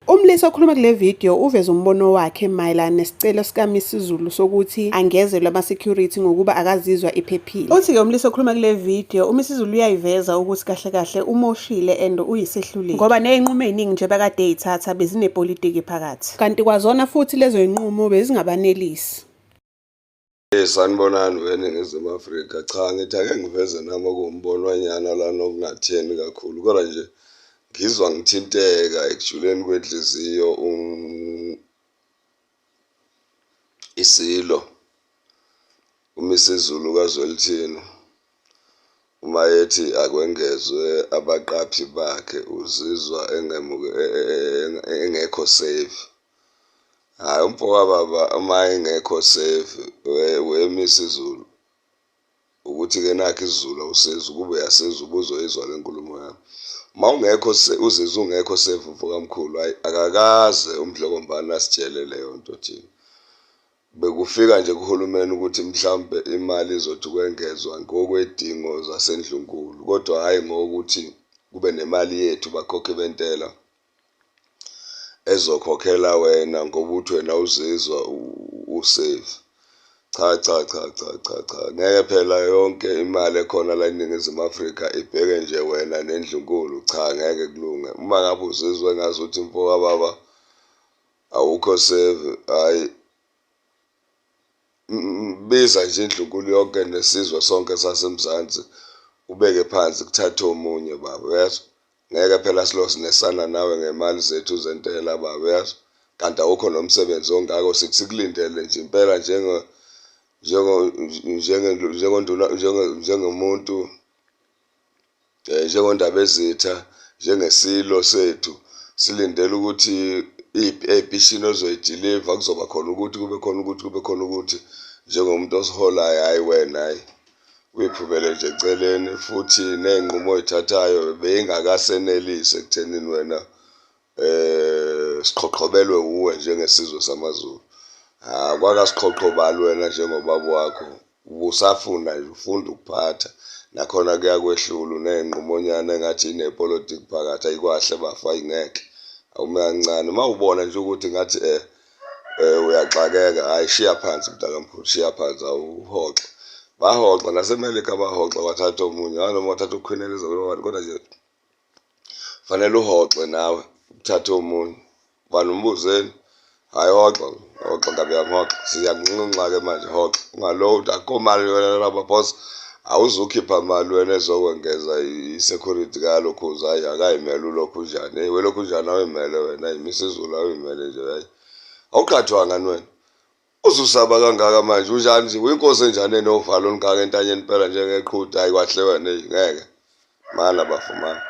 Umlisi okhuluma kule video uveza umbono wakhe mayelana nesicelo sikaMisuzulu sokuthi angezelwe ama-security ngokuba akazizwa ephephile. Uthi-ke umlisi okhuluma kule video, uMisuzulu uyayiveza ukuthi kahle kahle umoshile and uyisehluleki. Ngoba ney'nqumo ey'ningi nje bekade ey'thatha bezinepolitiki phakathi. Kanti kwazona futhi lezo y'nqumo bezingabanelisi. Sanibonani weNingizimu Afrika. Cha, ngithi ake ngiveze nami okuwumbonwanyana lana okungatheni kakhulu, kodwa nje ngizwa ngithinteka ekujuleni kwenhliziyo isilo uMisuzulu kaZwelithini uma ethi akwengezwe abaqaphi bakhe uzizwa engekho safe. Hhayi umfoka baba uma engekho safe weMisuzulu ukuthi-ke nakho isiZulu awusizi ukube uyasiza ubuzoyizwa le nkulumo yami. Uma ungekho uzizwa ungekho safe mfoka mkhulu, hhayi akakaze umdlokombane asitshele leyo nto thina. Bekufika nje kuhulumeni ukuthi mhlawumbe imali izothi ukwengezwa ngokwedingo zasendlunkulu, kodwa hhayi ngokuthi kube nemali yethu bakhokhe bentela ezokhokhela wena ngoba uthi wena uzizwa usafe. Cha, ngeke phela yonke imali ekhona la eNingizimu Afrika ibheke nje wena nendlunkulu. Cha, ngeke kulunge. Uma ngabe uzizwa engazuthi mfoka baba awukho safe, hhayi biza nje indlunkulu yonke nesizwe sonke saseMzansi ubeke phansi kuthathe omunye baba, uyezwa. Ngeke phela sinesana nawe ngemali zethu zentela baba, uyezwa. Kanti awukho nomsebenzi ongako, sithi sikulindele nje impela njengomuntu, njengondaba ezitha, njengesilo sethu silindele ukuthi ey'phishini ozoyidiliva kuzoba khona ukuthi kube khona ukuthi njengomuntu osiholayo, hhayi wena, hhayi uyiphumele nje eceleni futhi ney'nqumo oy'thathayo beyingakasenelisi ekuthenini wena siqhoqhobelwe wuwe njengesizwe samaZulu. Kwakasiqhoqhobali wena njengobaba wakho, ubusafunda nje ufunda ukuphatha, nakhona kuyakwehlula uney'nqumonyana engathi inepolitiki phakathi, ayikwahle bafa ayingeke awume kancane. Uma ubona nje ukuthi ngathi uyaxakeka, hhayi shiya phansi mntakamkhulu, shiya phansi, awuhoxe. Bahoxa naseMelika bahoxa bathatha omunye, noma wathatha uQueen Elizabeth, kodwa nje fanele uhoxe nawe uthathe omunye. Ubani umbuzeni? Hhayi hoxa ngabe yamhoxa, siyakunxunxa-ke manje hoxa. Ungaload akukho mali wena lapha boss, awuzukhipha mali wena ezokwengeza i-security kalokhuza, hhayi akayimele ulokhu njani. Welokhu njani awuyimele wena, iMisuzulu awuyimele nje, hhayi awuqhathwanga wena. Uzusaba kangaka manje unjani nje, uyinkosi enjani enovalo olungaka entanyeni impela njengeqhude, hhayi kwahle wena, ngeke mana bafumana.